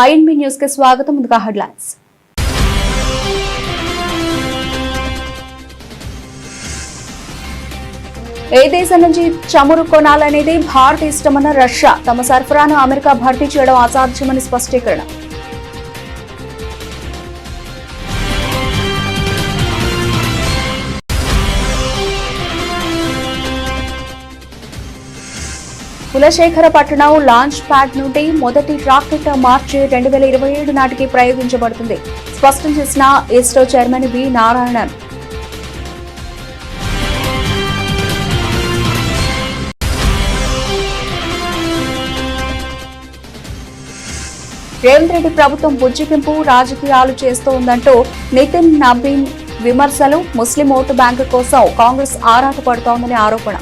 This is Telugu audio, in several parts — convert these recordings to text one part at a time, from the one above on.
ఐఎన్బి న్యూస్ కి స్వాగతం. ముందుగా హెడ్లైన్స్. ఏ దేశం నుంచి చమురు కొనాలనేది భారత్ ఇష్టమన్న రష్యా. తమ సరఫరాను అమెరికా భర్తీ చేయడం అసాధ్యమని స్పష్టీకరణ. కులశేఖరపట్నం లాంచ్ ప్యాడ్ నుండి మొదటి రాకెట్ మార్చి 2027 నాటికి ప్రయోగించబడుతుంది స్పష్టం చేసిన ఇస్రో చైర్మన్ వి నారాయణన్. రేవంత్ రెడ్డి ప్రభుత్వం బుజ్జిగింపు రాజకీయాలు చేస్తోందంటూ నితిన్ నబీన్ విమర్శలు. ముస్లిం ఓటు బ్యాంకు కోసం కాంగ్రెస్ ఆరాటపడుతోందని ఆరోపణ.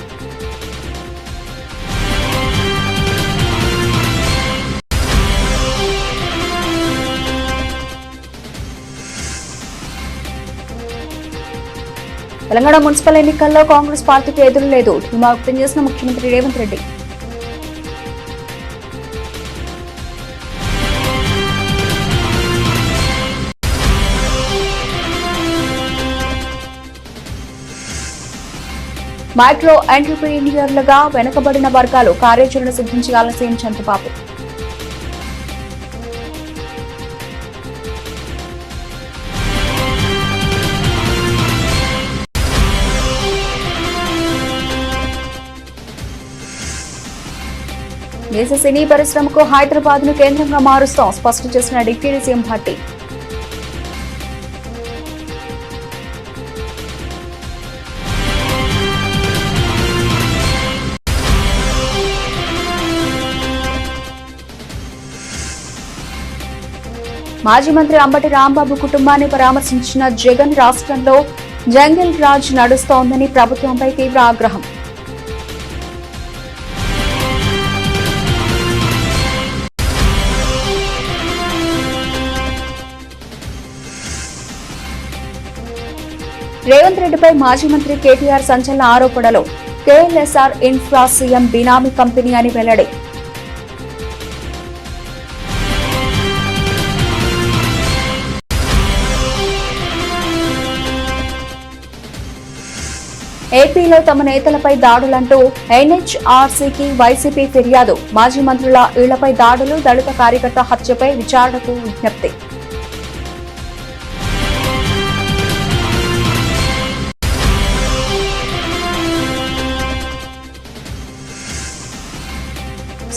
తెలంగాణ మున్సిపల్ ఎన్నికల్లో కాంగ్రెస్ పార్టీకి ఎదురు లేదు ధీమా వ్యక్తం చేసిన ముఖ్యమంత్రి రేవంత్ రెడ్డి. మైక్రో ఎంటర్ప్రీనియర్లుగా వెనుకబడిన వర్గాలు కార్యాచరణ సిద్ధించాలని సీఎం చంద్రబాబు. దేశ సినీ పరిశ్రమకు హైదరాబాద్ ను కేంద్రంగా మారుస్తాం స్పష్టం చేసిన డిప్యూటీ సీఎం భట్టి. మాజీ మంత్రి అంబటి రాంబాబు కుటుంబాన్ని పరామర్శించిన జగన్. రాష్ట్రంలో జంగిల్ రాజ్ నడుస్తోందని ప్రభుత్వంపై తీవ్ర ఆగ్రహం. రేవంత్ రెడ్డిపై మాజీ మంత్రి కేటీఆర్ సంచలన ఆరోపణలు. కేఎల్ఎస్ఆర్ ఇన్ఫ్రా సీఎం బినామీ కంపెనీ అని వెల్లడి. ఏపీలో తమ నేతలపై దాడులంటూ ఎన్హెచ్ఆర్సీకి వైసీపీ ఫిర్యాదు. మాజీ మంత్రుల ఇళ్లపై దాడులు, దళిత కార్యకర్త హత్యపై విచారణకు విజ్ఞప్తి.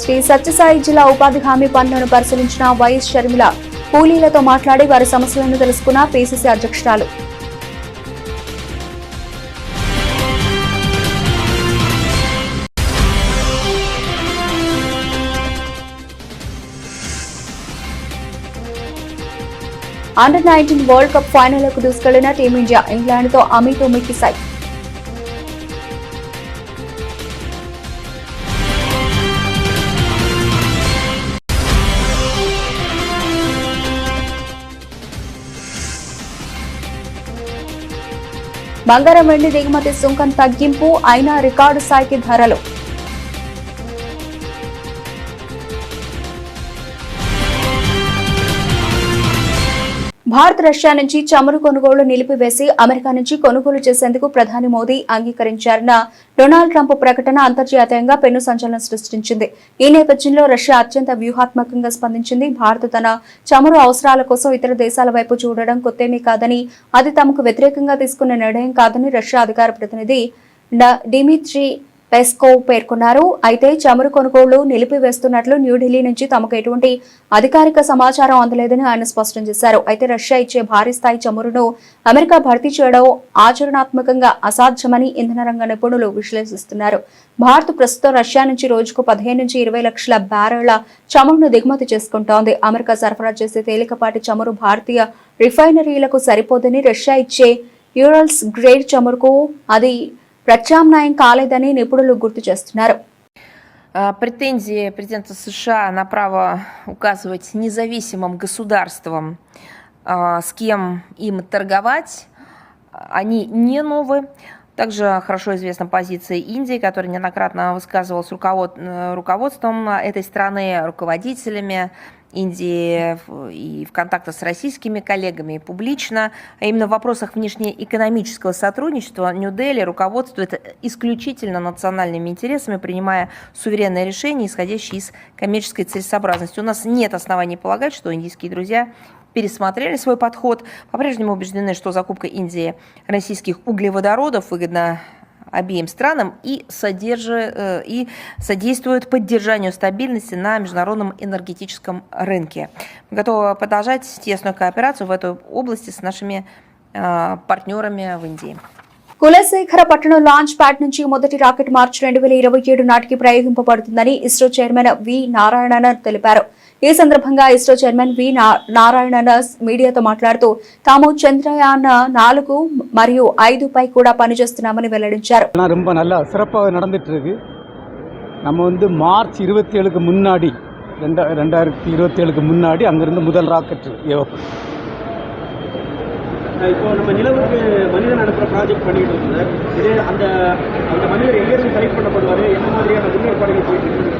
శ్రీ సత్యసాయి జిల్లా ఉపాధి హామీ పనులను పరిశీలించిన వైఎస్ షర్మిల. కూలీలతో మాట్లాడి వారి సమస్యలను తెలుసుకున్న పీసీసీ అధ్యక్షురాలు. అండర్-19 వరల్డ్ కప్ ఫైనల్కు దూసుకెళ్లిన టీమిండియా. ఇంగ్లాండ్తో అమీతుమీకి సై. బంగారం వెండి దిగుమతి సుంకం తగ్గింపు అయినా రికార్డు స్థాయికి ధరలు. భారత్ రష్యా నుంచి చమురు కొనుగోలు నిలిపివేసి అమెరికా నుంచి కొనుగోలు చేసేందుకు ప్రధాని మోదీ అంగీకరించారన్న డొనాల్డ్ ట్రంప్ ప్రకటన అంతర్జాతీయంగా పెను సంచలనం సృష్టించింది. ఈ నేపథ్యంలో రష్యా అత్యంత వ్యూహాత్మకంగా స్పందించింది. భారత్ తన చమురు అవసరాల కోసం ఇతర దేశాల వైపు చూడడం కొత్తేమీ కాదని, అది తమకు వ్యతిరేకంగా తీసుకున్న నిర్ణయం కాదని రష్యా అధికార ప్రతినిధి డిమిట్రీ పెస్కోవ్ పేర్కొన్నారు. అయితే చమురు కొనుగోళ్లు నిలిపివేస్తున్నట్లు న్యూఢిల్లీ నుంచి తమకు ఎటువంటి అధికారిక సమాచారం అందలేదని ఆయన స్పష్టం చేశారు. అయితే రష్యా ఇచ్చే భారీ స్థాయి చమురును అమెరికా భర్తీ చేయడం ఆచరణాత్మకంగా అసాధ్యమని ఇంధన రంగ నిపుణులు విశ్లేషిస్తున్నారు. భారత్ ప్రస్తుతం రష్యా నుంచి రోజుకు 15 నుంచి 20 లక్షల బ్యారెళ్ల చమురును దిగుమతి చేసుకుంటోంది. అమెరికా సరఫరా చేసే తేలికపాటి చమురు భారతీయ రిఫైనరీలకు సరిపోదని, రష్యా ఇచ్చే యూరల్స్ గ్రేడ్ చమురుకు అది ప్రత్యామ్నాయం కాలేదని నిపుణులు గుర్తు చేస్తున్నారు. Претензии президента США на право указывать независимым государствам, с кем им торговать, они не новые. Также хорошо известна позиция Индии, которая неоднократно высказывалась руководством этой страны, руководителями Индии и в контактах с российскими коллегами публично, а именно в вопросах внешнеэкономического сотрудничества Нью-Дели руководствует исключительно национальными интересами, принимая суверенные решения, исходящие из коммерческой целесообразности. У нас нет оснований полагать, что индийские друзья пересмотрели свой подход, по-прежнему убеждены, что закупка Индии российских углеводородов выгодна обеим странам и содействует поддержанию стабильности на международном энергетическом рынке. Мы готовы продолжать тесную кооперацию в этой области с нашими партнерами в Индии. కులశేఖర పట్టణం లాంచ్ ప్యాడ్ నుంచి మొదటి రాకెట్ మార్చి 2027 నాటికి ప్రయోగింపబడుతుందని ఇస్రో చైర్మన్ వి నారాయణన్ తెలిపారు. ఈ సందర్భంగా ఇస్రో చైర్మన్ వి నారాయణన్ మీడియాతో మాట్లాడుతూ తాము చంద్రయాన్ 4 మరియు 5 పై కూడా పనిచేస్తున్నామని వెల్లడించారు. ரொம்ப நல்லா சிறப்பாக நடந்துட்டு இருக்கு. நம்ம வந்து மார்ச் 27க்கு முன்னாடி 2027க்கு முன்னாடி அங்கிருந்து முதல் ராக்கெட் ஏவப்படும். இப்போ நம்ம நிலவுக்கு மனிதன் அனுப்புற ப்ராஜெக்ட் பண்ணிட்டு இருக்கோம் சார். இதே அந்த மனிதர் எங்கேருந்து செலக்ட் பண்ணப்படுவார், என்ன மாதிரியான முன்னேற்பாடுகள் போயிட்டு இருக்கு?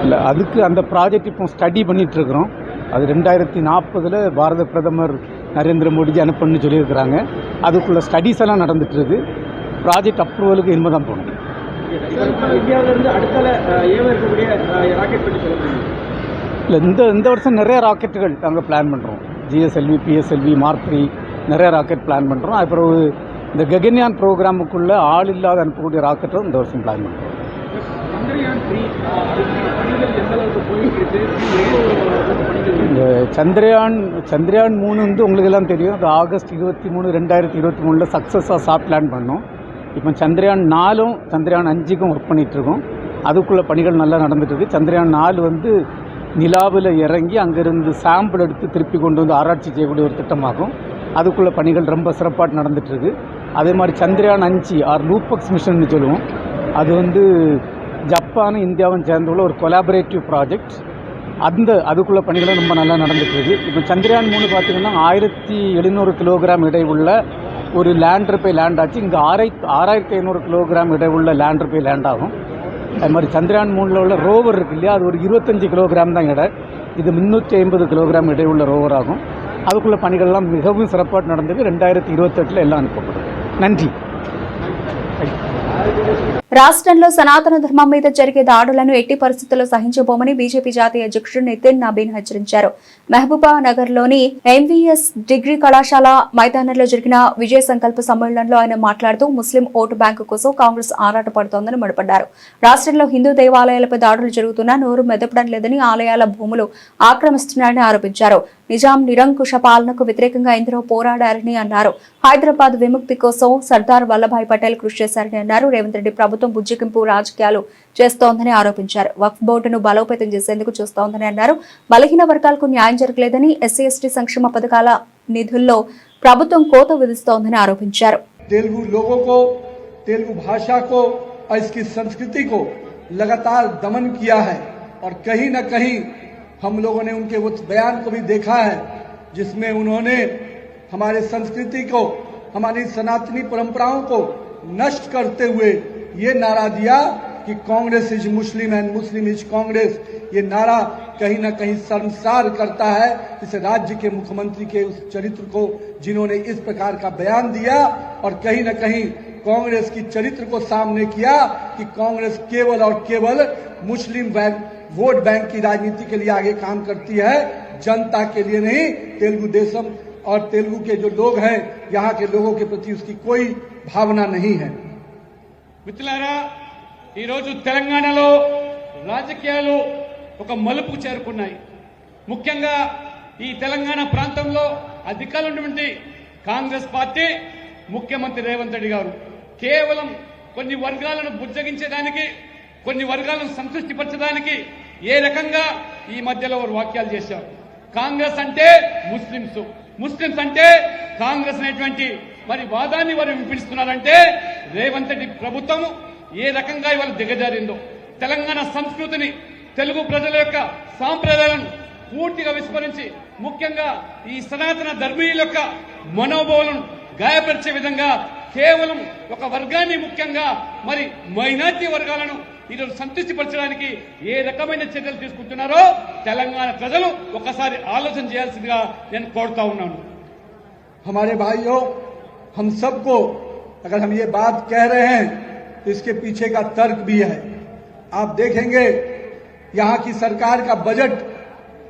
இல்லை, அதுக்கு அந்த ப்ராஜெக்ட் இப்போ ஸ்டடி பண்ணிட்டு இருக்கிறோம். அது 2040 பாரத பிரதமர் நரேந்திர மோடிஜி அனுப்பணும்னு சொல்லியிருக்கிறாங்க. அதுக்குள்ள ஸ்டடீஸ் எல்லாம் நடந்துட்டு இருக்கு. ப்ராஜெக்ட் அப்ரூவலுக்கு இனிமே தான் போகணும். இந்தியாவிலிருந்து அடுத்த ஏவ இருக்கக்கூடிய ராக்கெட் பற்றி சொல்ல முடியும்? இல்லை, இந்த வருஷம் நிறைய ராக்கெட்டுகள் நாங்கள் பிளான் பண்ணுறோம். ஜிஎஸ்எல்வி, பிஎஸ்எல்வி, மார்க் 3 நிறைய ராக்கெட் பிளான் பண்ணுறோம். அப்புறம் இந்த ககன்யான் ப்ரோக்ராமுக்குள்ளே ஆள் இல்லாத அனுப்பக்கூடிய ராக்கெட்டும் இந்த வருஷம் பிளான் பண்ணுறோம். இந்த சந்திரயான் 3 வந்து உங்களுக்கு எல்லாம் தெரியும். அது ஆகஸ்ட் 23, 2023 சக்ஸஸாக சாஃப்ட் லேண்ட் பண்ணோம். இப்போ சந்திரயான் 4ம் சந்திரயான் 5க்கும் ஒர்க் பண்ணிகிட்ருக்கோம். அதுக்குள்ள பணிகள் நல்லா நடந்துட்டுருக்கு. சந்திரயான் 4 வந்து நிலாவில் இறங்கி அங்கேருந்து சாம்பிள் எடுத்து திருப்பி கொண்டு வந்து ஆராய்ச்சி செய்யக்கூடிய ஒரு திட்டமாகும். அதுக்குள்ள பணிகள் ரொம்ப சிறப்பாக நடந்துட்டுருக்கு. அதே மாதிரி சந்திரயான் 5 ஆர் லூபக்ஸ் மிஷன்னு சொல்லுவோம். அது வந்து ஜப்பானும் இந்தியாவும் சேர்ந்துள்ள ஒரு கொலாபரேட்டிவ் ப்ராஜெக்ட். அதுக்குள்ள பணிகளும் ரொம்ப நல்லா நடந்துட்டுருக்கு. இப்போ சந்திரயான் 3 பார்த்திங்கன்னா 1700 கிலோகிராம் எடை உள்ள ஒரு லேண்டர் போய் லேண்ட் ஆச்சு. இங்கே 6500 கிலோகிராம் எடை உள்ள லேண்டர் போய் லேண்ட் ஆகும். அது மாதிரி சந்திரயான் 3ல் உள்ள ரோவர் இருக்கு இல்லையா, அது ஒரு 25 கிலோகிராம் தான் எடை. இது 350 கிலோகிராம் எடை உள்ள ரோவர் ஆகும். அதுக்குள்ள பணிகள்லாம் மிகவும் சிறப்பாக நடந்தது. 2028 எல்லாம் அனுப்பப்படும். நன்றி. రాష్ట్రంలో సనాతన ధర్మం మీద జరిగే దాడులను ఎట్టి పరిస్థితుల్లో సహించబోమని బీజేపీ జాతీయ అధ్యక్షుడు నితిన్ నబీన్ హెచ్చరించారు. మహబూబా నగర్ లోని ఎంవీఎస్ డిగ్రీ కళాశాల మైదానంలో జరిగిన విజయ సంకల్ప సమ్మేళనంలో ఆయన మాట్లాడుతూ ముస్లిం ఓటు బ్యాంకు కోసం కాంగ్రెస్ ఆరాటపడుతోందని మండిపడ్డారు. రాష్ట్రంలో హిందూ దేవాలయాలపై దాడులు జరుగుతున్నా నోరు మెదపడం లేదని, ఆలయాల భూములు ఆక్రమిస్తున్నారని ఆరోపించారు. నిజాం నిరంకుశ పాలనకు వ్యతిరేకంగా ఎందరో పోరాడారని అన్నారు. హైదరాబాద్ విముక్తి కోసం సర్దార్ వల్లభాయ్ పటేల్ కృషి చేశారని అన్నారు. రేవంత్ రెడ్డి ప్రభుత్వం బుజ్జికింపు రాజకీయాలు చేస్తోందని ఆరోపించారు. వక్ఫ్ బోర్డును బలోపేతం చేసేందుకు చూస్తోందని అన్నారు. బలహీన వర్గాలకు న్యాయం జరగలేదని, ఎస్సీ ఎస్టీ సంక్షేమ పథకాల నిధుల్లో ప్రభుత్వం కోత విధిస్తోందని ఆరోపించారు. तेलुगु लोगों को, तेलुगु भाषा को और इसकी संस्कृति को लगातार दमन किया है और कहीं न कहीं हम लोगों ने उनके उस बयान को भी देखा है जिसमें उन्होंने हमारे संस्कृति को, हमारी सनातनी परंपराओं को नष्ट करते हुए ये नारा दिया कि Congress is Muslim and Muslim is Congress. ये नारा कहीं न कहीं शर्मसार करता है इस राज्य के मुख्यमंत्री के उस चरित्र को जिन्होंने इस प्रकार का बयान दिया और कहीं न कहीं कांग्रेस की चरित्र को सामने किया कि कांग्रेस केवल और केवल मुस्लिम वोट बैंक की राजनीति के लिए आगे काम करती है, जनता के लिए नहीं। तेलुगु देशम और तेलुगु के जो लोग हैं, यहाँ के लोगों के प्रति उसकी कोई भावना नहीं है. మిత్రులారా, ఈరోజు తెలంగాణలో రాజకీయాలు ఒక మలుపుకు చేరుకున్నాయి. ముఖ్యంగా ఈ తెలంగాణ ప్రాంతంలో అధికారంలో ఉన్నటువంటి కాంగ్రెస్ పార్టీ, ముఖ్యమంత్రి రేవంత్ రెడ్డి గారు కేవలం కొన్ని వర్గాలను బుజ్జగించడానికి, కొన్ని వర్గాలను సంతృష్టిపరచడానికి ఏ రకంగా ఈ మధ్యలో వారు వాక్యాలు చేశారు. కాంగ్రెస్ అంటే ముస్లింస్ అంటే కాంగ్రెస్ అనేటువంటి మరి వాదాన్ని వారు వినిపిస్తున్నారంటే రేవంత్ రెడ్డి ప్రభుత్వం ఏ రకంగా ఇవాళ దిగజారిందో, తెలంగాణ సంస్కృతిని, తెలుగు ప్రజల యొక్క సాంప్రదాయాలను పూర్తిగా విస్మరించి ముఖ్యంగా ఈ సనాతన ధర్మీయుల యొక్క మనోభావాలను గాయపరిచే విధంగా కేవలం ఒక వర్గాన్ని, ముఖ్యంగా మరి మైనార్టీ వర్గాలను ఈరోజు సంతృప్తిపరచడానికి ఏ రకమైన చర్యలు తీసుకుంటున్నారో తెలంగాణ ప్రజలు ఒకసారి ఆలోచన చేయాల్సిందిగా నేను కోరుతా ఉన్నాను. हमारे भाइयों, हम सबको अगर हम ये बात कह रहे हैं तो इसके पीछे का तर्क भी है. आप देखेंगे यहाँ की सरकार का बजट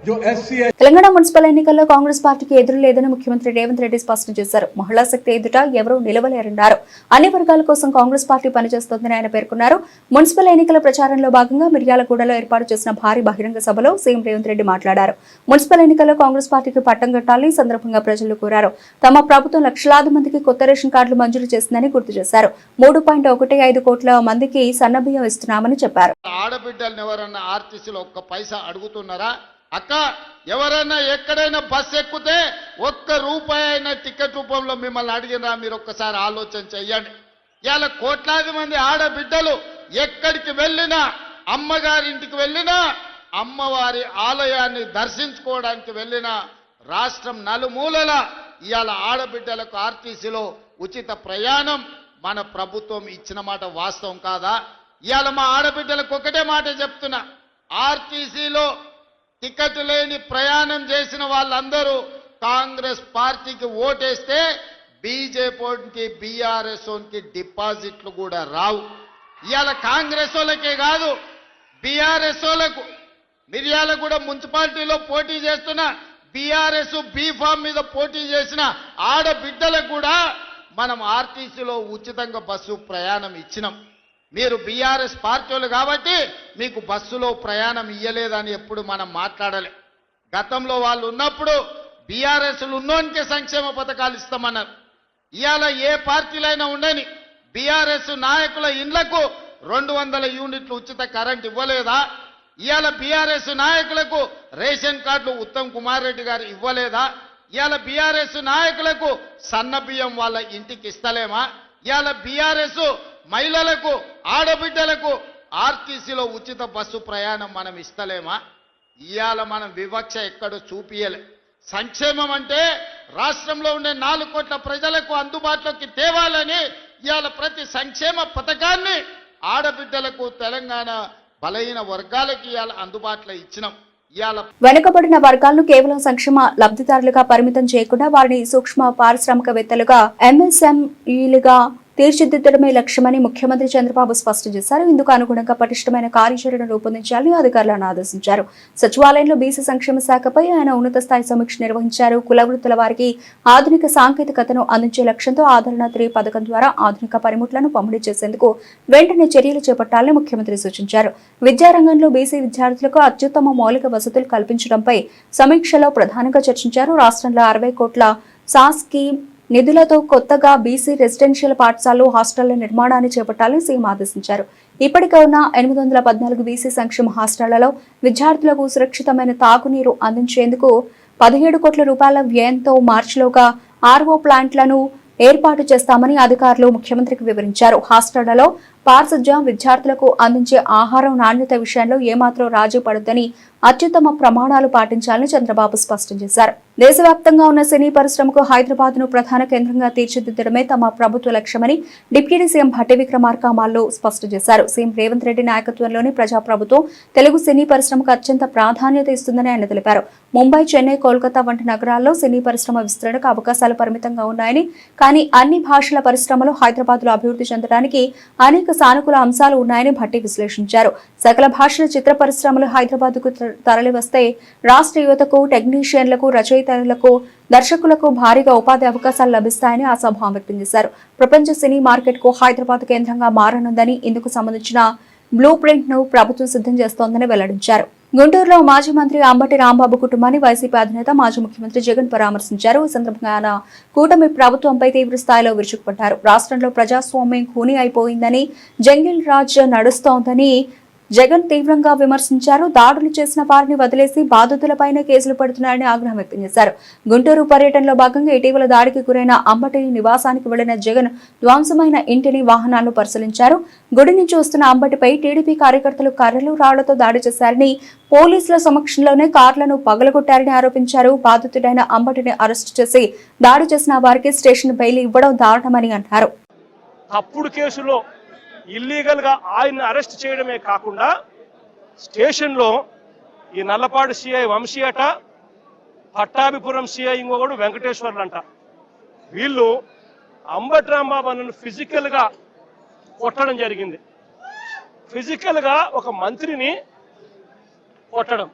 जो SC है. తెలంగాణ మున్సిపల్ ఎన్నికల్లో కాంగ్రెస్ పార్టీకి ఎదురు లేదని ముఖ్యమంత్రి రేవంత్ రెడ్డి స్పష్టం చేశారు. మహిళా శక్తి ఎదుట ఎవరూ నిలవలేరన్నారు. అన్ని వర్గాల కోసం కాంగ్రెస్ పార్టీ పనిచేస్తోందని ఆయన పేర్కొన్నారు. మున్సిపల్ ఎన్నికల ప్రచారంలో భాగంగా మిర్యాలగూడలో ఏర్పాటు చేసిన భారీ బహిరంగ సభలో సీఎం రేవంత్ రెడ్డి మాట్లాడారు. మున్సిపల్ ఎన్నికల్లో కాంగ్రెస్ పార్టీకి పట్టం కట్టాలని సందర్భంగా ప్రజలు కోరారు. తమ ప్రభుత్వం లక్షలాది మందికి కొత్త రేషన్ కార్డులు మంజూరు చేసిందని గుర్తు చేశారు. 3.15 కోట్ల మందికి సన్నబియ్యం ఇస్తున్నామని చెప్పారు. ఆడబిడ్డలను ఎవరన్నా ఆర్టీసీలో ఒక్క పైసా అడుగుతున్నారా? అక్క, ఎవరైనా ఎక్కడైనా బస్ ఎక్కితే ఒక్క రూపాయి అయినా టికెట్ రూపంలో మిమ్మల్ని అడిగినా మీరు ఒక్కసారి ఆలోచన చెయ్యండి. ఇవాళ కోట్లాది మంది ఆడబిడ్డలు ఎక్కడికి వెళ్ళినా, అమ్మగారింటికి వెళ్ళినా, అమ్మవారి ఆలయాన్ని దర్శించుకోవడానికి వెళ్ళినా, రాష్ట్రం నలుమూలల ఇవాళ ఆడబిడ్డలకు ఆర్టీసీలో ఉచిత ప్రయాణం మన ప్రభుత్వం ఇచ్చిన మాట వాస్తవం కాదా? ఇవాళ మా ఆడబిడ్డలకు ఒకటే మాట చెప్తున్నా, ఆర్టీసీలో టికెట్ లేని ప్రయాణం చేసిన వాళ్ళందరూ కాంగ్రెస్ పార్టీకి ఓటేస్తే బీజేపీకి బీఆర్ఎస్ కి డిపాజిట్లు కూడా రావు. ఇవాళ కాంగ్రెస్ వాళ్ళకే కాదు, బీఆర్ఎస్ వాళ్ళకు మిర్యాలగూడ మున్సిపాలిటీలో పోటీ చేస్తున్న బీఆర్ఎస్ బీఫామ్ మీద పోటీ చేసిన ఆడబిడ్డలకు కూడా మనం ఆర్టీసీలో ఉచితంగా బస్సు ప్రయాణం ఇచ్చినాం. మీరు బీఆర్ఎస్ పార్టీలు కాబట్టి మీకు బస్సులో ప్రయాణం ఇయ్యలేదని ఎప్పుడు మనం మాట్లాడలే. గతంలో వాళ్ళు ఉన్నప్పుడు బీఆర్ఎస్లు ఉన్నోనికే సంక్షేమ పథకాలు ఇస్తామన్నారు. ఇవాళ ఏ పార్టీలైనా ఉండని బీఆర్ఎస్ నాయకుల ఇండ్లకు 200 యూనిట్లు ఉచిత కరెంట్ ఇవ్వలేదా? ఇవాళ బీఆర్ఎస్ నాయకులకు రేషన్ కార్డులు ఉత్తమ్ కుమార్ రెడ్డి గారు ఇవ్వలేదా? ఇవాళ బీఆర్ఎస్ నాయకులకు సన్న బియ్యం వాళ్ళ ఇంటికి ఇస్తలేమా? ఇవాళ బీఆర్ఎస్ మహిళలకు, ఆడబిడ్డలకు ఆర్టీసీలో ఉచిత బస్సు ప్రయాణం మనం ఇస్తలేమా? ఇవాళ మనం వివక్ష ఎక్కడో చూపియలే. సంక్షేమం అంటే రాష్ట్రంలో ఉండే 4 కోట్ల ప్రజలకు అందుబాటులోకి తేవాలని ఇవాళ ప్రతి సంక్షేమ పథకాన్ని ఆడబిడ్డలకు, తెలంగాణ బలహీన వర్గాలకి ఇవాళ అందుబాటులో ఇచ్చినాం. వెనుకబడిన వర్గాలను కేవలం సంక్షేమ లబ్ధిదారులుగా పరిమితం చేయకుండా వారిని సూక్ష్మ పారిశ్రామికవేత్తలుగా, MSMEలుగా తీర్చిదిద్దడమే లక్ష్యమని ముఖ్యమంత్రి చంద్రబాబు స్పష్టం చేశారు. ఇందుకు అనుగుణంగా పటిష్టమైన కార్యాచరణ రూపొందించాలని అధికారులను ఆదేశించారు. సచివాలయంలో బీసీ సంక్షేమ శాఖపై ఆయన ఉన్నత స్థాయి సమీక్ష నిర్వహించారు. కుల వృత్తుల వారికి ఆధునిక సాంకేతికతను అందించే లక్ష్యంతో ఆదరణ 3 పథకం ద్వారా ఆధునిక పనిముట్లను పంపిణీ చేసేందుకు వెంటనే చర్యలు చేపట్టాలని ముఖ్యమంత్రి సూచించారు. విద్యారంగంలో బీసీ విద్యార్థులకు అత్యుత్తమ మౌలిక వసతులు కల్పించడంపై సమీక్షలో ప్రధానంగా చర్చించారు. రాష్ట్రంలో 60 కోట్ల సాస్కి నిధులతో కొత్తగా బీసీ రెసిడెన్షియల్ పాఠశాలలు, హాస్టళ్ల నిర్మాణాన్ని చేపట్టాలని సీఎం ఆదేశించారు. ఇప్పటికే ఉన్న 814 బీసీ సంక్షేమ హాస్టళ్లలో విద్యార్థులకు సురక్షితమైన తాగునీరు అందించేందుకు 17 కోట్ల రూపాయల వ్యయంతో మార్చిలోగా RO ప్లాంట్లను ఏర్పాటు చేస్తామని అధికారులు ముఖ్యమంత్రికి వివరించారు. హాస్టళ్లలో పారిశుధ్యం, విద్యార్థులకు అందించే ఆహారం నాణ్యత విషయంలో ఏమాత్రం రాజీ పడొద్దని అత్యుత్తమ ప్రమాణాలు పాటించాలని చంద్రబాబు స్పష్టం చేశారు. దేశవ్యాప్తంగా ఉన్న సినీ పరిశ్రమకు హైదరాబాద్ ను ప్రధాన కేంద్రంగా తీర్చిదిద్దడమే తమ ప్రభుత్వ లక్ష్యమని డిప్యూటీ సీఎం భట్టి విక్రమార్క మాల్లో స్పష్టం చేశారు. సీఎం రేవంత్ రెడ్డి నాయకత్వంలోని ప్రజాప్రభుత్వం తెలుగు సినీ పరిశ్రమకు అత్యంత ప్రాధాన్యత ఇస్తుందని ఆయన తెలిపారు. ముంబై, చెన్నై, కోల్కతా వంటి నగరాల్లో సినీ పరిశ్రమ విస్తరణకు అవకాశాలు పరిమితంగా ఉన్నాయని, కానీ అన్ని భాషల పరిశ్రమలు హైదరాబాద్ లో అభివృద్ధి చెందడానికి అనేక సానుకూల అంశాలు ఉన్నాయని భట్టి విశ్లేషించారు. సకల భాషల చిత్ర పరిశ్రమలు హైదరాబాద్ కు తరలివస్తే రాష్ట్ర యువతకు, టెక్నీషియన్లకు, రచయితలకు, దర్శకులకు భారీగా ఉపాధి అవకాశాలు లభిస్తాయని ఆశాభావం వ్యక్తం చేశారు. ప్రపంచ సినీ మార్కెట్ కు హైదరాబాద్ కేంద్రంగా మారనుందని, ఇందుకు సంబంధించిన బ్లూ ప్రింట్ ను ప్రభుత్వం సిద్ధం చేస్తోందని వెల్లడించారు. గుంటూరులో మాజీ మంత్రి అంబటి రాంబాబు కుటుంబాన్ని వైసీపీ అధినేత మాజీ ముఖ్యమంత్రి జగన్ పరామర్శించారు. ఈ సందర్భంగా ఆయన కూటమి ప్రభుత్వంపై తీవ్ర స్థాయిలో విరుచుకుపడ్డారు. రాష్ట్రంలో ప్రజాస్వామ్యం ఖూనీ అయిపోయిందని, జంగిల్ రాజ్ నడుస్తోందని జగన్ తీవ్రంగా విమర్శించారు. దాడులు చేసిన వారిని వదిలేసి బాధితులపైనే కేసులు పెడుతున్నారని ఆగ్రహం వ్యక్తం చేశారు. గుంటూరు పర్యటనలో భాగంగా ఇటీవల దాడికి గురైన అంబటి నివాసానికి వెళ్లిన జగన్ ధ్వంసమైన ఇంటిని, వాహనాలను పరిశీలించారు. గుడి నుంచి వస్తున్న అంబటిపై టీడీపీ కార్యకర్తలు కర్రలు, రాళ్లతో దాడి చేశారని, పోలీసుల సమక్షంలోనే కార్లను పగలగొట్టారని ఆరోపించారు. బాధితుడైన అంబటిని అరెస్టు చేసి దాడి చేసిన వారికి స్టేషన్ బెయిల్ ఇవ్వడం దారుణమని అన్నారు. తప్పుడు కేసులో ఇల్లీగల్గా ఆయన్ని అరెస్ట్ చేయడమే కాకుండా స్టేషన్లో ఈ నల్లపాడు సిఐ వంశీ అట, పట్టాభిపురం సిఐ ఇంకొకడు వెంకటేశ్వర్లు అంట, వీళ్ళు అంబటి రాంబాబు అన్నను ఫిజికల్గా కొట్టడం జరిగింది. ఫిజికల్గా ఒక మంత్రిని కొట్టడం,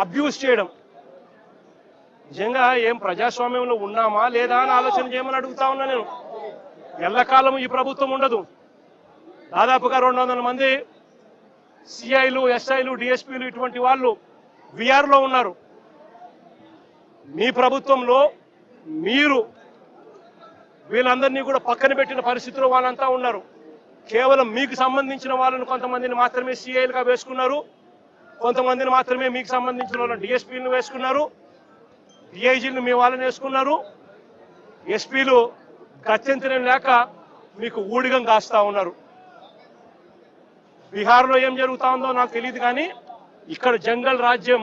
అబ్యూస్ చేయడం. నిజంగా ఏం ప్రజాస్వామ్యంలో ఉన్నామా లేదా అని ఆలోచన చేయమని అడుగుతా ఉన్నా నేను. ఎల్లకాలం ఈ ప్రభుత్వం ఉండదు. దాదాపుగా 200 మంది సిఐలు, ఎస్ఐలు, డిఎస్పీలు ఇటువంటి వాళ్ళు విఆర్లో ఉన్నారు. మీ ప్రభుత్వంలో మీరు వీళ్ళందరినీ కూడా పక్కన పెట్టిన పరిస్థితిలో వాళ్ళంతా ఉన్నారు. కేవలం మీకు సంబంధించిన వాళ్ళని కొంతమందిని మాత్రమే సిఐలుగా వేసుకున్నారు, కొంతమందిని మాత్రమే మీకు సంబంధించిన వాళ్ళని డిఎస్పీలను వేసుకున్నారు, డిఐజీలను మీ వాళ్ళని వేసుకున్నారు, ఎస్పీలు గత్యంతరం లేక మీకు ఊడిగం కాస్తా ఉన్నారు. బీహార్లో ఏం జరుగుతా ఉందో నాకు తెలియదు, కానీ ఇక్కడ జంగల్ రాజ్యం,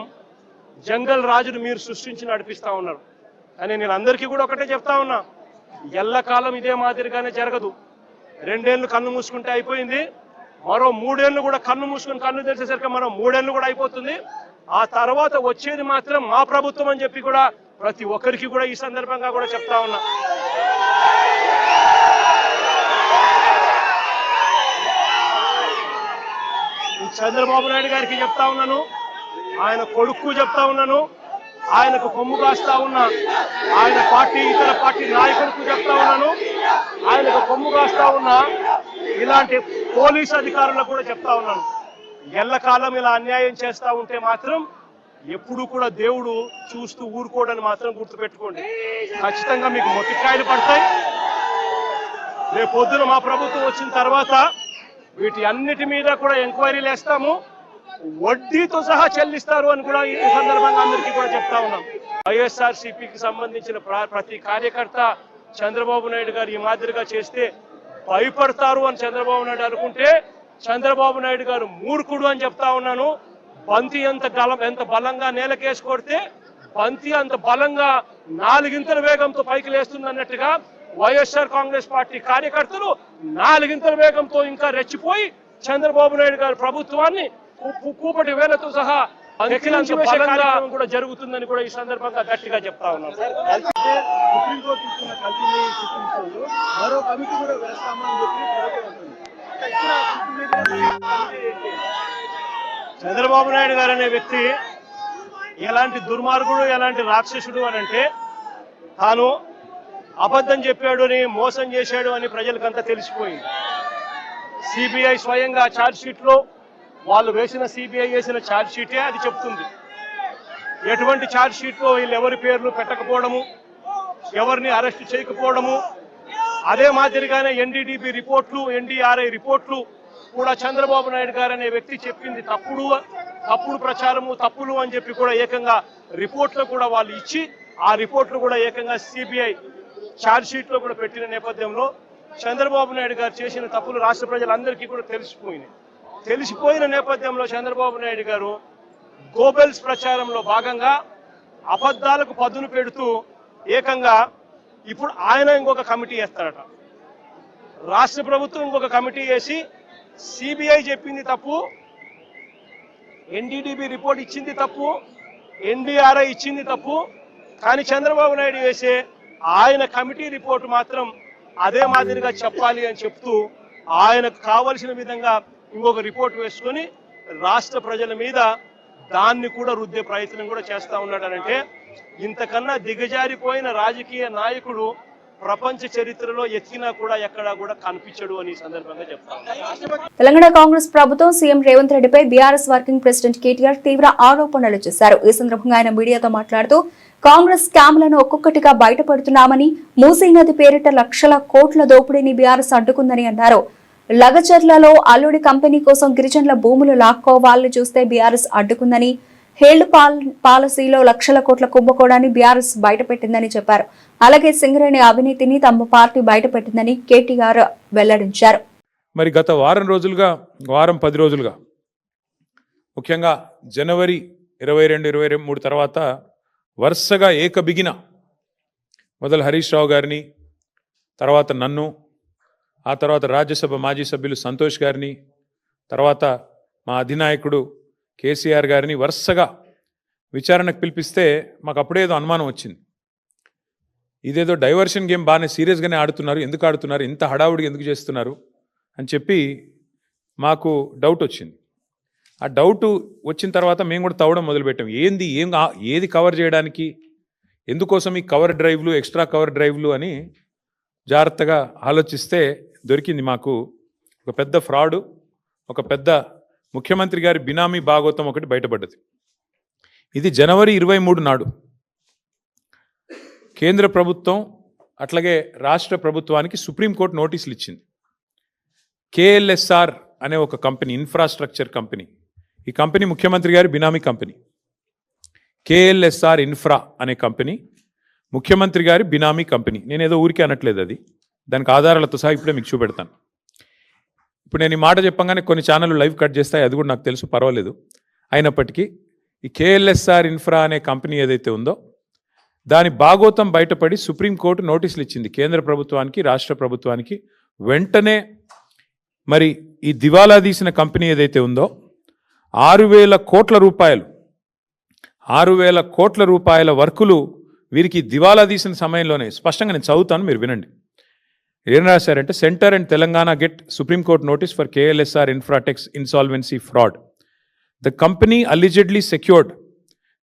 జంగల్ రాజును మీరు సృష్టించి నడిపిస్తా ఉన్నారు. కానీ నేను అందరికీ కూడా ఒకటే చెప్తా ఉన్నా, ఎల్లకాలం ఇదే మాదిరిగానే జరగదు. 2 ఏళ్ళు కన్ను మూసుకుంటే అయిపోయింది, మరో 3 ఏళ్ళు కూడా కన్ను మూసుకుని కన్ను తెరిచేసరికి మరో 3 ఏళ్ళు కూడా అయిపోతుంది. ఆ తర్వాత వచ్చేది మాత్రం మా ప్రభుత్వం అని చెప్పి కూడా ప్రతి ఒక్కరికి కూడా ఈ సందర్భంగా కూడా చెప్తా ఉన్నా. చంద్రబాబు నాయుడు గారికి చెప్తా ఉన్నాను, ఆయన కొడుకు చెప్తా ఉన్నాను, ఆయనకు కొమ్ము కాస్తా ఉన్నా ఆయన పార్టీ ఇతర పార్టీ నాయకులకు చెప్తా ఉన్నాను, ఆయనకు కొమ్ము కాస్తా ఉన్నా ఇలాంటి పోలీసు అధికారులకు కూడా చెప్తా ఉన్నాను. ఎల్లకాలం ఇలా అన్యాయం చేస్తా ఉంటే మాత్రం ఎప్పుడు కూడా దేవుడు చూస్తూ ఊరుకోవడానికి మాత్రం గుర్తుపెట్టుకోండి. ఖచ్చితంగా మీకు మొట్టికాయలు పడతాయి. రేపు పొద్దున మా ప్రభుత్వం వచ్చిన తర్వాత వీటి అన్నిటి మీద కూడా ఎంక్వైరీలు వేస్తాము, వడ్డీతో సహా చెల్లిస్తారు అని కూడా ఈ సందర్భంగా అందరికీ కూడా చెప్తా ఉన్నాం. వైఎస్ఆర్సీపీకి సంబంధించిన ప్రతి కార్యకర్త చంద్రబాబు నాయుడు గారు ఈ మాదిరిగా చేస్తే భయపడతారు అని చంద్రబాబు నాయుడు అనుకుంటే చంద్రబాబు నాయుడు గారు మూర్ఖుడు అని చెప్తా ఉన్నాను. బంతి ఎంత బలంగా నేలకేసి కొడితే బంతి అంత బలంగా 4 వేగంతో పైకి లేస్తుంది అన్నట్టుగా వైఎస్ఆర్ కాంగ్రెస్ పార్టీ కార్యకర్తలు 4 వేగంతో ఇంకా రెచ్చిపోయి చంద్రబాబు నాయుడు గారి ప్రభుత్వాన్ని కూపటి వేలతో సహా బలంగా కూడా జరుగుతుందని కూడా ఈ సందర్భంగా గట్టిగా చెప్తా ఉన్నాను. చంద్రబాబు నాయుడు గారు అనే వ్యక్తి ఎలాంటి దుర్మార్గుడు, ఎలాంటి రాక్షసుడు అని అంటే, తాను అబద్ధం చెప్పాడు అని, మోసం చేశాడు అని ప్రజలకంతా తెలిసిపోయింది. సిబిఐ స్వయంగా ఛార్జ్ షీట్ లో వాళ్ళు సిబిఐ వేసిన ఛార్జ్ షీటే అది చెప్తుంది. ఎటువంటి ఛార్జ్ షీట్ లో వీళ్ళు ఎవరి పేర్లు పెట్టకపోవడము, ఎవరిని అరెస్ట్ చేయకపోవడము, అదే మాదిరిగానే ఎన్డీడీబీ రిపోర్ట్లు, ఎన్డీఆర్ఐ రిపోర్ట్లు కూడా చంద్రబాబు నాయుడు గారు అనే వ్యక్తి చెప్పింది తప్పుడు ప్రచారము, తప్పులు అని చెప్పి కూడా ఏకంగా రిపోర్ట్లు కూడా వాళ్ళు ఇచ్చి, ఆ రిపోర్ట్లు కూడా ఏకంగా సిబిఐ ఛార్జ్ షీట్ లో కూడా పెట్టిన నేపథ్యంలో చంద్రబాబు నాయుడు గారు చేసిన తప్పులు రాష్ట్ర ప్రజలందరికీ కూడా తెలిసిపోయిన నేపథ్యంలో చంద్రబాబు నాయుడు గారు గోబెల్స్ ప్రచారంలో భాగంగా అబద్ధాలకు పదును పెడుతూ ఏకంగా ఇప్పుడు ఆయన ఇంకొక కమిటీ వేస్తారట. రాష్ట్ర ప్రభుత్వం ఇంకొక కమిటీ వేసి సిబిఐ చెప్పింది తప్పు, ఎన్డీడీబీ రిపోర్ట్ ఇచ్చింది తప్పు, ఎన్డీఆర్ఐ ఇచ్చింది తప్పు, కానీ చంద్రబాబు నాయుడు వేసే ఆయన కమిటీ రిపోర్ట్ మాత్రం అదే మాదిరిగా చెప్పాలి అని చెప్తూ ఆయనకు కావలసిన విధంగా ఇంకొక రిపోర్ట్ వేసుకొని రాష్ట్ర ప్రజల మీద దాన్ని కూడా రుద్దే ప్రయత్నం కూడా చేస్తా ఉన్నాడనంటే, ఇంతకన్నా దిగజారిపోయిన రాజకీయ నాయకుడు ప్రపంచ చరిత్రలో ఎత్తినా కూడా ఎక్కడా కూడా కనిపించడు అని సందర్భంగా చెప్తాను. తెలంగాణ కాంగ్రెస్ ప్రభుత్వం సీఎం రేవంత్ రెడ్డిపై బీఆర్ఎస్ వర్కింగ్ ప్రెసిడెంట్ కేటీఆర్ తీవ్ర ఆరోపణలు చేశారు. ఈ సందర్భంగా ఆయన మీడియాతో మాట్లాడుతూ కాంగ్రెస్ స్కామ్లను ఒక్కొక్కటిగా బయటపడుతున్నామని, మూసీ నది పేరిట లక్షల కోట్ల దోపిడీని బీఆర్ఎస్ అడ్డుకుందని అన్నారు. లగచర్లలో అల్లుడి కంపెనీ కోసం గిరిజనుల భూములు లాక్కోవాలని చూస్తే బీఆర్ఎస్ అడ్డుకుందని, హేళ్లు పాలసీలో లక్షల కోట్ల కుంభకోణాన్ని బీఆర్ఎస్ బయటపెట్టిందని చెప్పారు. అలాగే సింగరేణి అవినీతిని తమ పార్టీ బయటపెట్టిందని కేటీఆర్ వెల్లడించారు. మరి గత వారం 10 రోజులుగా ముఖ్యంగా జనవరి 22-23 తర్వాత వరుసగా ఏకబిగిన మొదలు హరీష్ రావు గారిని, తర్వాత నన్ను, ఆ తర్వాత రాజ్యసభ మాజీ సభ్యులు సంతోష్ గారిని, తర్వాత మా అధినాయకుడు కేసీఆర్ గారిని వరుసగా విచారణకు పిలిపిస్తే మాకు అప్పుడేదో అనుమానం వచ్చింది. ఇదేదో డైవర్షన్ గేమ్ బాగానే సీరియస్గానే ఆడుతున్నారు, ఎందుకు ఆడుతున్నారు, ఇంత హడావుడిగా ఎందుకు చేస్తున్నారు అని చెప్పి మాకు డౌట్ వచ్చింది. ఆ డౌట్ వచ్చిన తర్వాత మేము కూడా తవ్వడం మొదలుపెట్టాం. ఏది కవర్ చేయడానికి, ఎందుకోసం ఈ కవర్ డ్రైవ్లు, ఎక్స్ట్రా కవర్ డ్రైవ్లు అని జాగ్రత్తగా ఆలోచిస్తే దొరికింది మాకు ఒక పెద్ద ఫ్రాడు, ఒక పెద్ద ముఖ్యమంత్రి గారి బినామీ భాగోతం ఒకటి బయటపడ్డది. ఇది జనవరి 23 నాడు కేంద్ర ప్రభుత్వం అట్లాగే రాష్ట్ర ప్రభుత్వానికి సుప్రీంకోర్టు నోటీసులు ఇచ్చింది. KLSR అనే ఒక కంపెనీ, ఇన్ఫ్రాస్ట్రక్చర్ కంపెనీ, ఈ కంపెనీ ముఖ్యమంత్రి గారి బినామీ కంపెనీ. KLSR ఇన్ఫ్రా అనే కంపెనీ ముఖ్యమంత్రి గారి బినామీ కంపెనీ. నేనేదో ఊరికే అనట్లేదు, అది దానికి ఆధారాలతో సహా ఇప్పుడే మీకు చూపెడతాను. ఇప్పుడు నేను ఈ మాట చెప్పంగానే కొన్ని ఛానళ్ళు లైవ్ కట్ చేస్తాయి, అది కూడా నాకు తెలుసు, పర్వాలేదు. అయినప్పటికీ ఈ KLSR ఇన్ఫ్రా అనే కంపెనీ ఏదైతే ఉందో దాని భాగోతం బయటపడి సుప్రీంకోర్టు నోటీసులు ఇచ్చింది కేంద్ర ప్రభుత్వానికి, రాష్ట్ర ప్రభుత్వానికి. వెంటనే మరి ఈ దివాలా తీసిన కంపెనీ ఏదైతే ఉందో 6,000 కోట్ల రూపాయల వర్కులు వీరికి దివాలా తీసిన సమయంలోనే, స్పష్టంగా నేను చదువుతాను, మీరు వినండి. ఏం రాశారంటే, center and Telangana get supreme court notice for KLSR Infratech's insolvency fraud. The company allegedly secured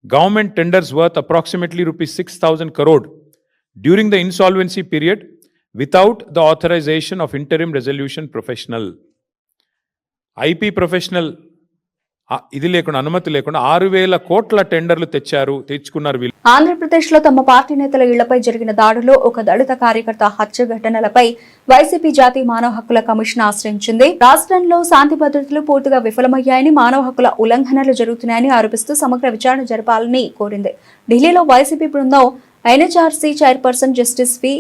government tenders worth approximately rupees 6,000 crore during the insolvency period without the authorization of interim resolution professional. IP professional ఇది లేకుండా, అనుమతి లేకుండా 6,000 కోట్ల టెండర్లు తెచ్చుకున్నారు వీళ్ళు. ఆంధ్రప్రదేశ్లో తమ పార్టీ నేతల ఇళ్లపై జరిగిన దాడిలో ఒక దళిత కార్యకర్త హత్య ఘటనలపై వైసీపీ జాతీయ మానవ హక్కుల కమిషన్ ఆశ్రయించింది. రాష్ట్రంలో శాంతి భద్రతలు పూర్తిగా విఫలమయ్యాయని, మానవ హక్కుల ఉల్లంఘనలు జరుగుతున్నాయని ఆరోపిస్తూ సమగ్ర విచారణ జరపాలని కోరింది. ఢిల్లీలో వైసీపీ బృందం NHRC చైర్పర్సన్ జస్టిస్ వి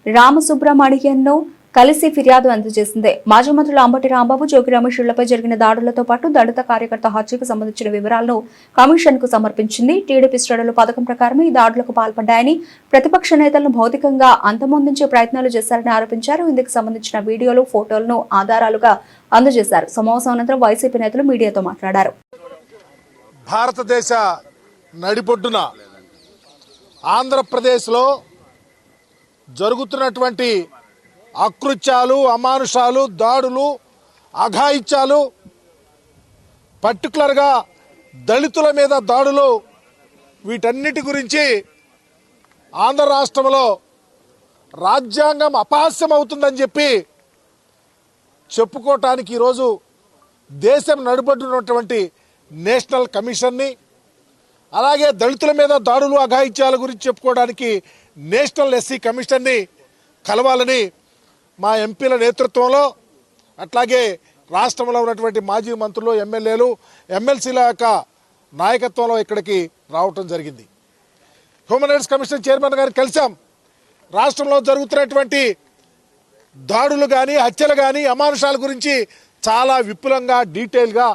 రామసుబ్రమణియన్ను కలిసి ఫిర్యాదు అందజేసింది. మాజీ మంత్రులు అంబటి రాంబాబు, జోగి రమేష్ ఇళ్లపై జరిగిన దాడులతో పాటు దళిత కార్యకర్త హత్యకు సంబంధించిన వివరాలను కమిషన్ కు సమర్పించింది. టీడీపీ శ్రేణుల పథకం ప్రకారం ఈ దాడులకు పాల్పడ్డాయని, ప్రతిపక్ష నేతలను భౌతికంగా అంతమొందించే ప్రయత్నాలు చేశారని ఆరోపించారు. ఇందుకు సంబంధించిన వీడియోలు, ఫోటోలను ఆధారాలుగా అందజేశారు. సమావేశం అనంతరం వైసీపీ నేతలు మీడియాతో మాట్లాడారు. భారతదేశ నడిబొడ్డున ఆంధ్రప్రదేశ్లో జరుగుతున్నటువంటి అకృత్యాలు, అమానుషాలు, దాడులు, అఘాయిత్యాలు, పర్టికులర్గా దళితుల మీద దాడులు, వీటన్నిటి గురించి ఆంధ్ర రాష్ట్రంలో రాజ్యాంగం అపహాస్యం అవుతుందని చెప్పి చెప్పుకోవటానికి ఈరోజు దేశం నడుబడున్నటువంటి నేషనల్ కమిషన్ని, అలాగే దళితుల మీద దాడులు, అఘాయిత్యాల గురించి చెప్పుకోవడానికి నేషనల్ SC కమిషన్ని కలవాలని మా ఎంపీల నేతృత్వంలో, అట్లాగే రాష్ట్రంలో ఉన్నటువంటి మాజీ మంత్రులు, ఎమ్మెల్యేలు, ఎమ్మెల్సీల యొక్క నాయకత్వంలో ఇక్కడికి రావటం జరిగింది. హ్యూమన్ రైట్స్ కమిషన్ చైర్మన్ గారిని కలిసాం. రాష్ట్రంలో జరుగుతున్నటువంటి దాడులు కానీ, హత్యలు కానీ, అమానుషాల గురించి చాలా విపులంగా, డీటెయిల్గా,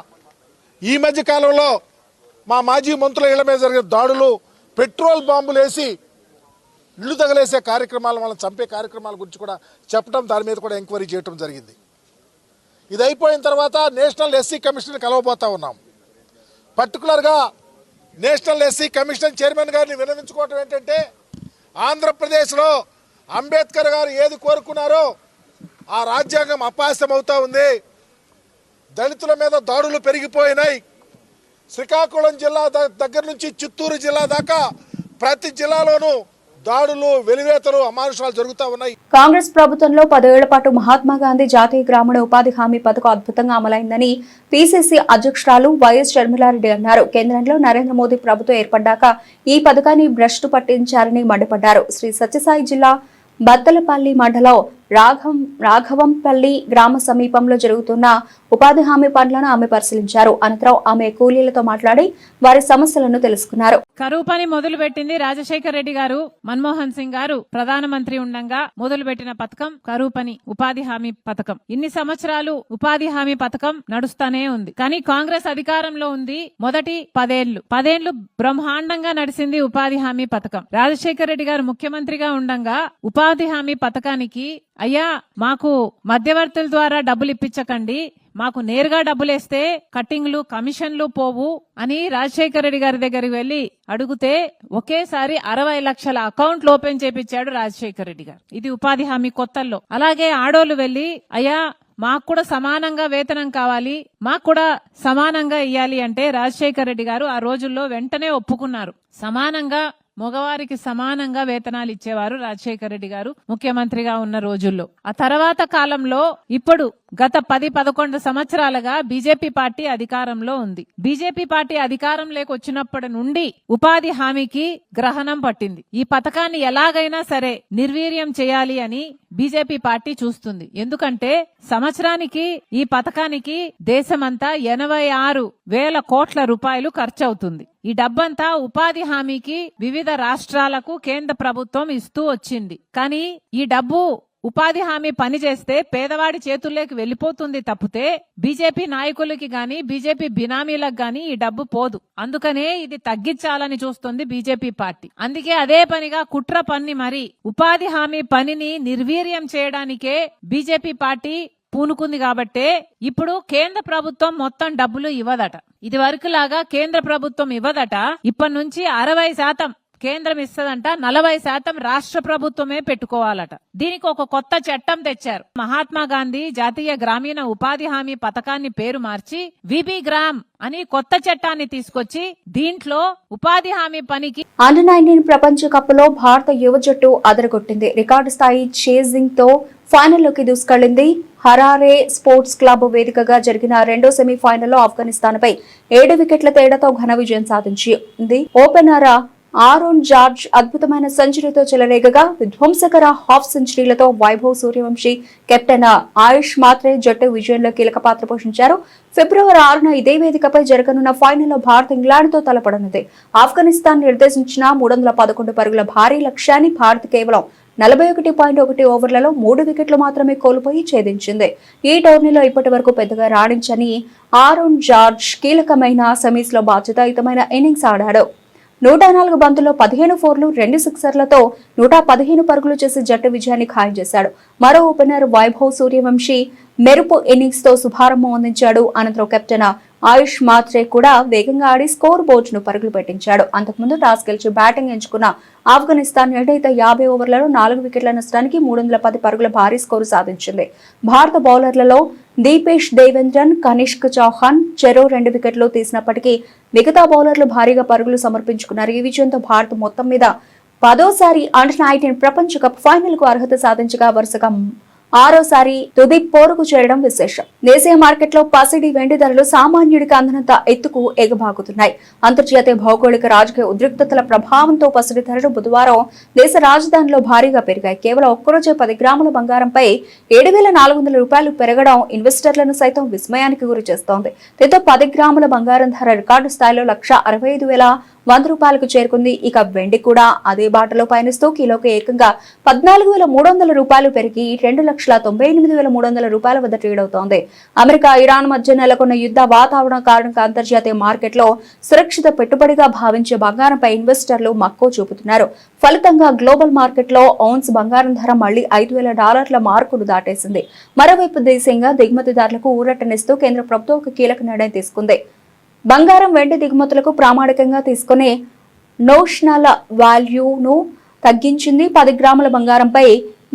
ఈ మధ్య కాలంలో మా మాజీ మంత్రుల ఇళ్ల మీద జరిగిన దాడులు, పెట్రోల్ బాంబులు వేసి ఇళ్ళు తగలేసే కార్యక్రమాలు, వాళ్ళని చంపే కార్యక్రమాల గురించి కూడా చెప్పడం, దాని మీద కూడా ఎంక్వైరీ చేయడం జరిగింది. ఇది అయిపోయిన తర్వాత నేషనల్ SC కమిషన్ కలవబోతా ఉన్నాం. పర్టికులర్గా నేషనల్ SC కమిషన్ చైర్మన్ గారిని విన్నవించుకోవటం ఏంటంటే, ఆంధ్రప్రదేశ్లో అంబేద్కర్ గారు ఏది కోరుకున్నారో ఆ రాజ్యాంగం అపహాస్యం అవుతూ ఉంది. దళితుల మీద దాడులు పెరిగిపోయినాయి. శ్రీకాకుళం జిల్లా దగ్గర నుంచి చిత్తూరు జిల్లా దాకా ప్రతి జిల్లాలోనూ దాడులు, వెలివేతలు, అమానుషాలు జరుగుతూ ఉన్నాయి. కాంగ్రెస్ ప్రభుత్వంలో 10 ఏళ్ల పాటు మహాత్మా గాంధీ జాతీయ గ్రామీణ ఉపాధి హామీ పథకం అద్భుతంగా అమలైందని PCC అధ్యక్షురాలు వైఎస్ షర్మిలారెడ్డి అన్నారు. కేంద్రంలో నరేంద్ర మోదీ ప్రభుత్వం ఏర్పడ్డాక ఈ పథకాన్ని భ్రష్టు పట్టించారని మండిపడ్డారు. శ్రీ సత్యసాయి జిల్లా బత్తలపల్లి మండలం రాఘవంపల్లి గ్రామ సమీపంలో జరుగుతున్న ఉపాధి హామీ పనులను ఆమె పరిశీలించారు. అనంతరం ఆమె కూలీలతో మాట్లాడి వారి సమస్యలను తెలుసుకున్నారు. కరువు పని మొదలు పెట్టింది రాజశేఖర్ రెడ్డి గారు, మన్మోహన్ సింగ్ గారు ప్రధానమంత్రి ఉండగా మొదలు పెట్టిన పథకం కరువు పని ఉపాధి హామీ పథకం. ఇన్ని సంవత్సరాలు ఉపాధి హామీ పథకం నడుస్తానే ఉంది. కానీ కాంగ్రెస్ అధికారంలో ఉంది మొదటి 10 ఏళ్లు బ్రహ్మాండంగా నడిచింది ఉపాధి హామీ పథకం. రాజశేఖర్ రెడ్డి గారు ముఖ్యమంత్రిగా ఉండగా ఉపాధి హామీ పథకానికి అయ్యా మాకు మధ్యవర్తుల ద్వారా డబ్బులు ఇప్పించకండి, మాకు నేరుగా డబ్బులేస్తే కట్టింగ్లు కమిషన్లు పోవు అని రాజశేఖర రెడ్డి గారి దగ్గరికి వెళ్లి అడిగితే ఒకేసారి 60 లక్షల అకౌంట్లు ఓపెన్ చేపించాడు రాజశేఖర రెడ్డి గారు. ఇది ఉపాధి హామీ కొత్తల్లో. అలాగే ఆడోళ్లు వెళ్లి అయ్యా మాకు కూడా సమానంగా వేతనం కావాలి, మాకు కూడా సమానంగా ఇయ్యాలి అంటే రాజశేఖర రెడ్డి గారు ఆ రోజుల్లో వెంటనే ఒప్పుకున్నారు. సమానంగా మగవారికి సమానంగా వేతనాలు ఇచ్చేవారు రాజశేఖర రెడ్డి గారు ముఖ్యమంత్రిగా ఉన్న రోజుల్లో. ఆ తర్వాత కాలంలో ఇప్పుడు గత 10-11 సంవత్సరాలుగా బీజేపీ పార్టీ అధికారంలో ఉంది. బీజేపీ పార్టీ అధికారంలోకి వచ్చినప్పటి నుండి ఉపాధి హామీకి గ్రహణం పట్టింది. ఈ పథకాన్ని ఎలాగైనా సరే నిర్వీర్యం చేయాలి అని బీజేపీ పార్టీ చూస్తుంది. ఎందుకంటే సంవత్సరానికి ఈ పథకానికి దేశమంతా 86,000 కోట్ల రూపాయలు ఖర్చు అవుతుంది. ఈ డబ్బంతా ఉపాధి హామీకి వివిధ రాష్ట్రాలకు కేంద్ర ప్రభుత్వం ఇస్తూ వచ్చింది. కానీ ఈ డబ్బు ఉపాధి హామీ పని చేస్తే పేదవాడి చేతుల్లోకి వెళ్లిపోతుంది తప్పితే బీజేపీ నాయకులకి గాని బీజేపీ బినామీలకు గాని ఈ డబ్బు పోదు. అందుకనే ఇది తగ్గించాలని చూస్తుంది బీజేపీ పార్టీ. అందుకే అదే పనిగా కుట్ర పన్ని మరి ఉపాధి హామీ పనిని నిర్వీర్యం చేయడానికే బీజేపీ పార్టీ పూనుకుంది. కాబట్టే ఇప్పుడు కేంద్ర ప్రభుత్వం మొత్తం డబ్బులు ఇవ్వదట. ఇది వరకులాగా కేంద్ర ప్రభుత్వం ఇవ్వదట. ఇప్పటి నుంచి 60% కేంద్రం ఇస్తదంట, 40% రాష్ట్ర ప్రభుత్వమే పెట్టుకోవాలట. దీనికి ఒక కొత్త చట్టం తెచ్చారు. మహాత్మా గాంధీ జాతీయ గ్రామీణ ఉపాధి హామీ పథకాన్ని పేరు మార్చి విబి గ్రామ్ అని కొత్త చట్టాన్ని తీసుకొచ్చి దీంట్లో ఉపాధి హామీ పనికి అండర్-19 ప్రపంచ కప్ లో భారత యువ జట్టు అదరగొట్టింది. రికార్డు స్థాయి చేజింగ్ తో ఫైనల్లోకి దూసుకెళ్లింది. హరారే స్పోర్ట్స్ క్లబ్ వేదికగా జరిగిన రెండో సెమీఫైనల్లో ఆఫ్ఘనిస్తాన్ పై 7 వికెట్ల తేడాతో ఘన విజయం సాధించింది. ఓపెనర్ ఆరోన్ జార్జ్ అద్భుతమైన సెంచరీతో చెలరేగగా విధ్వంసకర హాఫ్ సెంచరీలతో వైభవ్ సూర్యవంశీ, కెప్టెన్ ఆయుష్ మాత్రే జట్టు విజయంలో కీలక పాత్ర పోషించారు. ఫిబ్రవరి 6న ఇదే వేదికపై జరగనున్న ఫైనల్లో భారత్ ఇంగ్లాండ్తో తలపడనుంది. ఆఫ్ఘనిస్తాన్ నిర్దేశించిన 311 పరుగుల భారీ లక్ష్యాన్ని భారత్ కేవలం 41.1 ఓవర్లలో 3 వికెట్లు మాత్రమే కోల్పోయి ఛేదించింది. ఈ టోర్నీలో ఇప్పటి వరకు పెద్దగా రాణించని ఆరోన్ జార్జ్ కీలకమైన సెమీస్ లో బాధ్యతాయుతమైన ఇన్నింగ్స్ ఆడాడు. 104 బంతుల్లో 15 ఫోర్లు, 2 సిక్సర్లతో 115 పరుగులు చేసి జట్టు విజయాన్ని ఖాయం చేశాడు. మరో ఓపెనర్ వైభవ్ సూర్యవంశీ మెరుపు ఇన్నింగ్స్ తో శుభారంభం అందించాడు. అనంతరం కెప్టెన్ ఆయుష్ మాత్రే కూడా వేగంగా ఆడి స్కోర్ బోర్డ్ ను పరుగులు పెట్టించాడు. అంతకుముందు టాస్ గెలిచి బ్యాటింగ్ ఎంచుకున్న ఆఫ్ఘనిస్తాన్ 50 ఓవర్లలో 4 వికెట్ల నష్టానికి 310 పరుగుల భారీ స్కోరు సాధించింది. భారత బౌలర్లలో దీపేష్ దేవేంద్రన్, కనిష్క్ చౌహాన్ చెరో 2 వికెట్లు తీసినప్పటికీ మిగతా బౌలర్లు భారీగా పరుగులు సమర్పించుకున్నారు. ఈ విజయంతో భారత్ మొత్తం మీద 10వ అండర్-19 ప్రపంచ కప్ ఫైనల్ కు అర్హత సాధించగా వరుసగా 6వసారి తుది పోరుకు చేరడం విశేషం. దేశీయ మార్కెట్లో పసిడి వెండి ధరలు సామాన్యుడికి అందనంత ఎత్తుకు ఎగబాకుతున్నాయి. అంతర్జాతీయ భౌగోళిక రాజకీయ ఉద్రిక్తతల ప్రభావంతో పసిడి ధరలు బుధవారం దేశ రాజధానిలో భారీగా పెరిగాయి. కేవలం ఒక్కరోజే 10 గ్రాముల బంగారంపై 7,400 రూపాయలు పెరగడం ఇన్వెస్టర్లను సైతం విస్మయానికి గురి చేస్తోంది. దీంతో 10 గ్రాముల బంగారం ధర రికార్డు స్థాయిలో 1,65,100 రూపాయలకు చేరుకుంది. ఇక వెండి కూడా అదే బాటలో పయనిస్తూ కిలోకి ఏకంగా 14,300 రూపాయలు పెరిగి 2,98,300 రూపాయల వద్ద ట్రేడ్ అవుతోంది. అమెరికా, ఇరాన్ మధ్య నెలకొన్న యుద్ధ వాతావరణం కారణంగా అంతర్జాతీయ మార్కెట్లో సురక్షిత పెట్టుబడిగా భావించే బంగారంపై ఇన్వెస్టర్లు మక్కువ చూపుతున్నారు. ఫలితంగా గ్లోబల్ మార్కెట్లో ఔన్స్ బంగారం ధర మళ్లీ $5,000 మార్కును దాటేసింది. మరోవైపు దేశీయంగా దిగుమతిదారులకు ఊరటనిస్తూ కేంద్ర ప్రభుత్వం ఒక కీలక నిర్ణయం తీసుకుంది. బంగారం, వెండి దిగుమతులకు ప్రామాణికంగా తీసుకునే నోషనల్ వాల్యూను తగ్గించింది. 10 గ్రాముల బంగారంపై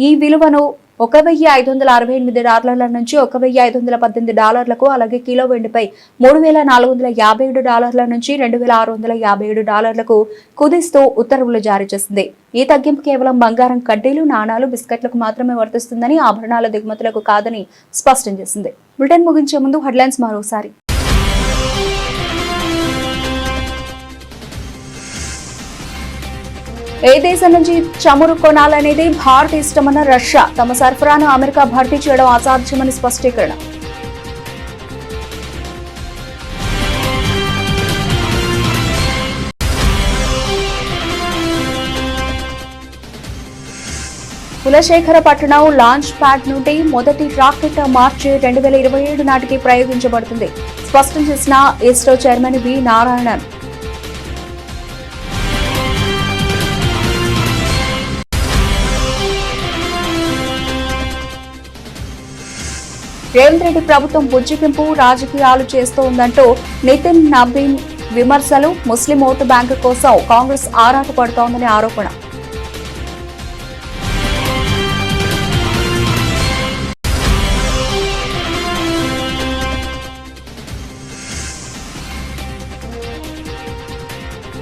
ఈ విలువను $1,568 నుంచి $1,518, అలాగే కిలో వెండిపై $3,457 నుంచి $2,657 కుదిస్తూ ఉత్తర్వులు జారీ చేసింది. ఈ తగ్గింపు కేవలం బంగారం కడ్డీలు, నాణాలు, బిస్కెట్లకు మాత్రమే వర్తిస్తుందని, ఆభరణాల దిగుమతులకు కాదని స్పష్టం చేసింది. బులెటిన్ ముగించే ముందు హెడ్లైన్స్ మరోసారి. ఏ దేశం నుంచి చమురు కొనాలనేది భారత్ ఇష్టమన్న రష్యా. తమ సరఫరాను అమెరికా భర్తీ చేయడం అసాధ్యమని స్పష్టీకరణ. కులశేఖరపట్నం లాంచ్ ప్యాడ్ నుండి మొదటి రాకెట్ మార్చి 2027 నాటికి ప్రయోగించబడుతుంది స్పష్టం చేసిన ఇస్రో చైర్మన్ వి నారాయణన్. రేవంత్ రెడ్డి ప్రభుత్వం బుజ్జిగింపు రాజకీయాలు చేస్తోందంటూ నితిన్ నబీన్ విమర్శలు. ముస్లిం ఓటు బ్యాంకు కోసం కాంగ్రెస్ ఆరాటపడుతోందని ఆరోపణ.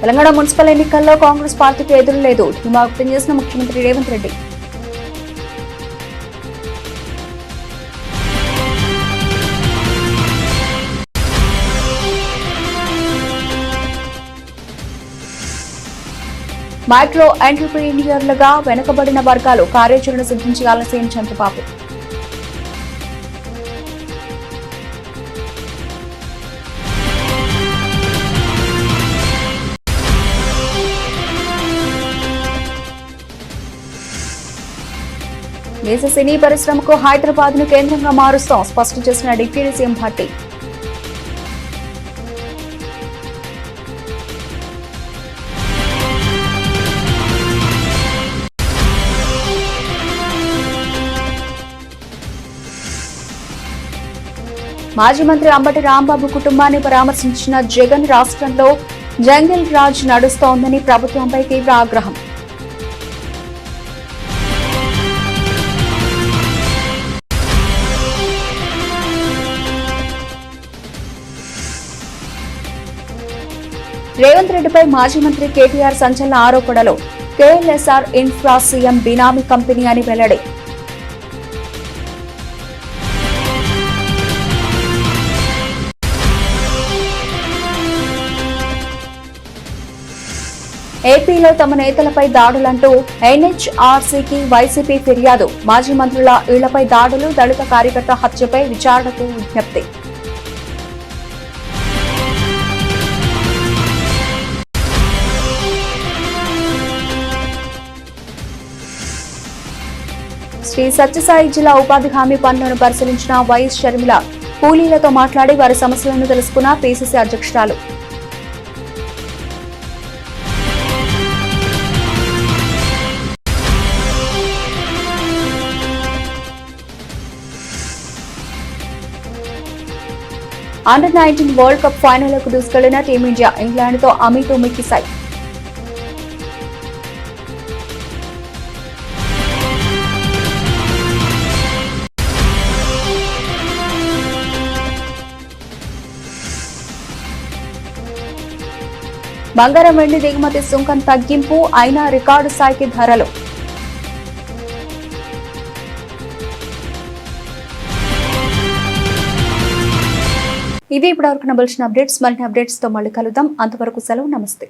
తెలంగాణ మున్సిపల్ ఎన్నికల్లో కాంగ్రెస్ పార్టీకి ఎదురు లేదు ధీమా వ్యక్తం చేసిన ముఖ్యమంత్రి రేవంత్ రెడ్డి. మైక్రో ఎంటర్ప్రీనియర్లుగా వెనుకబడిన వర్గాలు కార్యాచరణ సిద్ధం చేయాలని సీఎం చంద్రబాబు. దేశ సినీ పరిశ్రమకు హైదరాబాద్ ను కేంద్రంగా మారుస్తాం స్పష్టం చేసిన డిప్యూటీ సీఎం భట్టి. మాజీ మంత్రి అంబటి రాంబాబు కుటుంబాన్ని పరామర్శించిన జగన్ రాష్ట్రంలో జంగిల్ రాజ్ నడుస్తోందని ప్రభుత్వంపై తీవ్ర ఆగ్రహం. రేవంత్ రెడ్డిపై మాజీ మంత్రి కేటీఆర్ సంచలన ఆరోపణలు. కేఎల్ఎస్ఆర్ ఇన్ఫ్రా సీఎం బినామీ కంపెనీ అని వెల్లడి. ఏపీలో తమ నేతలపై దాడులంటూ ఎన్హెచ్ఆర్సీకి వైసీపీ ఫిర్యాదు. మాజీ మంత్రుల ఇళ్లపై దాడులు, దళిత కార్యకర్త హత్యపై విచారణకు విజ్ఞప్తి. శ్రీ సత్యసాయి జిల్లా ఉపాధి హామీ పనులను పరిశీలించిన వైఎస్ షర్మిల. కూలీలతో మాట్లాడి వారి సమస్యలను తెలుసుకున్న పీసీసీ అధ్యక్షురాలు. అండర్-19 వరల్డ్ కప్ ఫైనల్కు దూసుకెళ్లిన టీమిండియా ఇంగ్లాండ్తో అమీతుమీ సై. బంగారం వెండి దిగుమతి సుంకం తగ్గింపు అయినా రికార్డు స్థాయికి ధరలు. ఇవి ఇప్పటివరకు నబల్సిన అప్డేట్స్. మరిన్ని అప్డేట్స్ తో మళ్ళీ కలుద్దాం. అంతవరకు సెలవు. నమస్తే.